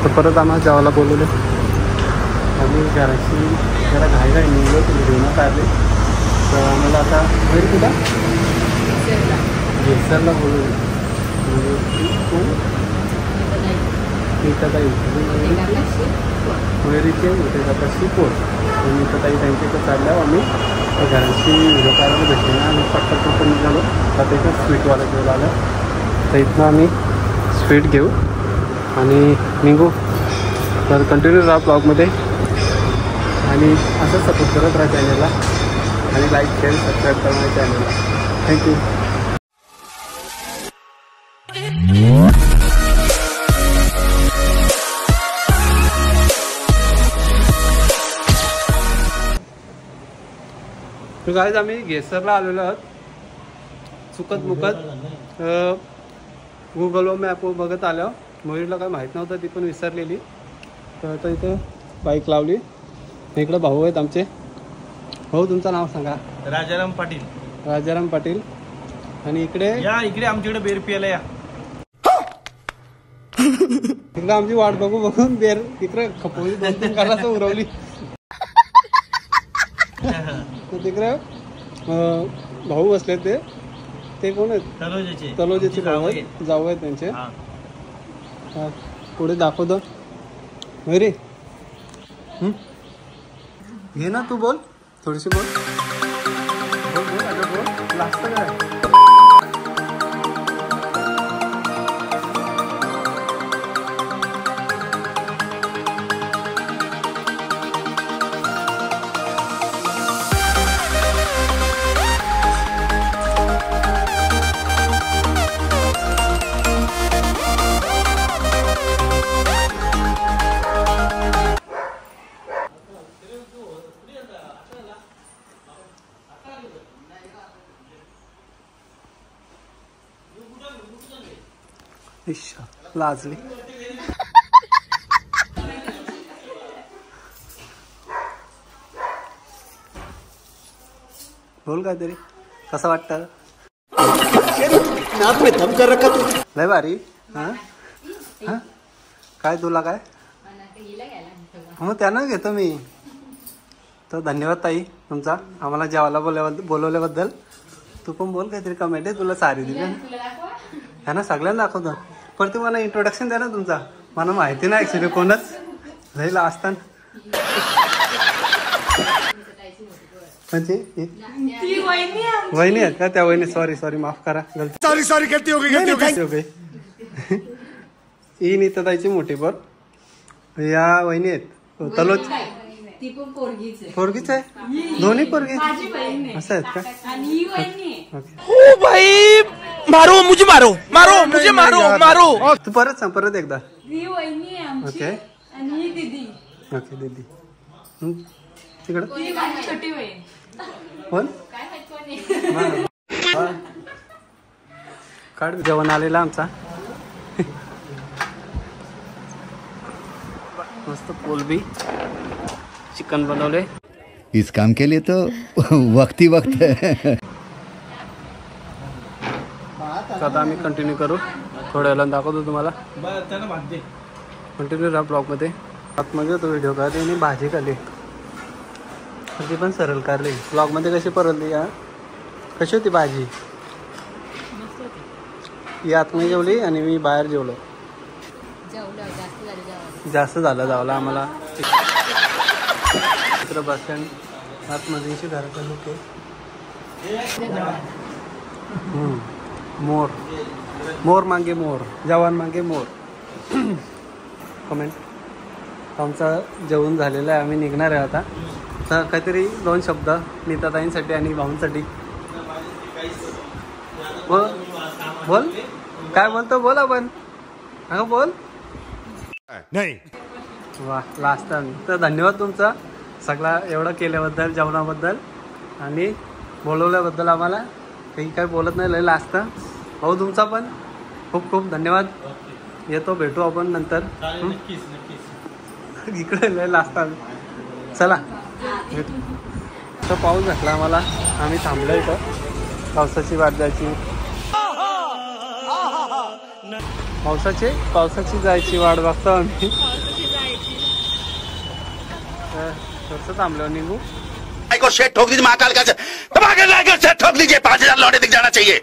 तर परत आम्हाला जेवायला बोलवले आणि घराची जरा घाई निघलो तुम्ही घेऊन आले. तर आम्हाला आता बाहेर कुठं घेसरला बोलवले. नीताताई मयुरीचे होते आता शिपोर. नीताताई त्यांच्याकडे चालल्यावर आम्ही घरांची व्हिडिओ काढायला भेटले ना. आम्ही पटकन निघालो. आता इथं स्वीटवाला घेऊन आलं. तर इथनं आम्ही स्वीट घेऊ आणि निघू. तर कंटिन्यू राहा ब्लॉगमध्ये आणि असं सपोर्ट करत राहा चॅनलला आणि लाईक शेअर सबस्क्राईब करा माझ्या चॅनलला. थँक्यू. तर गाईज आम्ही घेसरला आलेलो आहोत. चुकत मुकत गुगल मॅपवर बघत आलो. मयूरला काय माहीत नव्हतं, ती पण विसरलेली. तर आता इथं बाईक लावली. इकडं भाऊ आहेत आमचे. भाऊ तुमचं नाव सांगा. राजाराम पाटील. राजाराम पाटील. आणि इकडे या, इकडे आमच्याकडे बेर पियाला या. इकडे आमची वाट बघून बेर इकडे खपोली 2-3 कालाचं उरवली. तर तिकडे भाऊ बसले. ते कोण आहेत? तलोजेचे भाऊ आहेत, जाऊ आहेत त्यांचे. पुढे दाखवतो. मयुरी घे ना, तू बोल थोडीशी बोल. लास्ट काय लाजली. बोल काहीतरी. कसं वाटतं? लय भारी. हा काय तुला काय? मग त्यानं घेतो मी. तर धन्यवाद ताई तुमचा आम्हाला जेवायला बोलवल्याबद्दल. तू पण बोल काहीतरी. कमेंट आहे तुला सारी दिली है ना. सगळ्यांना दाखवतो. पण तुम्हाला इंट्रोडक्शन द्या ना तुमचा. मला माहिती नाही ऍक्च्युली कोणच राहिला असताना. म्हणजे वहिनी आहेत का? त्या वहिनी सॉरी माफ करा. सॉरी करती हो गई. ही नीताताईची मोठी बघ. या वहिनी आहेत तलोज. पोरगीच आहे. दोन्ही पोरगी असं आहेत का? ओ भाई मारो मुझे मारो. तू परत सांग परत एकदा. ओके ओके दीदी. तिकडं कोण? काढ. जेवण आलेला आमचा. मस्त कोलबी चिकन बनवले. इस काम के लिए तो वक्त ही वक्त है. आता आम्ही कंटिन्यू करू. थोड्या वेळानं दाखवतो तुम्हाला. कंटिन्यू राहा ब्लॉगमध्ये. आतमध्ये तो व्हिडिओ काढले आणि भाजी खाल्ली. ती पण सरळ काढली. ब्लॉगमध्ये कशी परवली या. कशी होती भाजी? ही आतमध्ये जेवली आणि मी बाहेर जेवलो. जास्त झालं जावला आम्हाला. इकडं बस स्टँड आतमध्ये घराचं लोक. मोर मागे मोर, जवान मागे मोर. कमेंट. आमचं जेवण झालेलं आहे. आम्ही निघणार आहे आता. तर काहीतरी 2 शब्द नीताताईंसाठी आणि भाऊंसाठी बोल. काय बोलतो बोल आपण. अगं बोल. नाही वा लास्ट. तर धन्यवाद तुमचा सगळा एवढं केल्याबद्दल, जेवणाबद्दल आणि बोलवल्याबद्दल. आम्हाला काही काय बोलत नाही. लय लास्ट. भाऊ तुमचा पण खूप खूप धन्यवाद. येतो भेटू आपण नंतर. इकडे लय लास्ट. चला तर पाऊस घातला आम्हाला. आम्ही थांबलो इथं. पावसाची वाट जायची. पावसाची जायची वाट बघतो आम्ही. थोडंसं थांबलो निघू को शेट ठोक दीजिए महाकाल का ठोक लीजिए 5000 लौटे दिख जाना चाहिए।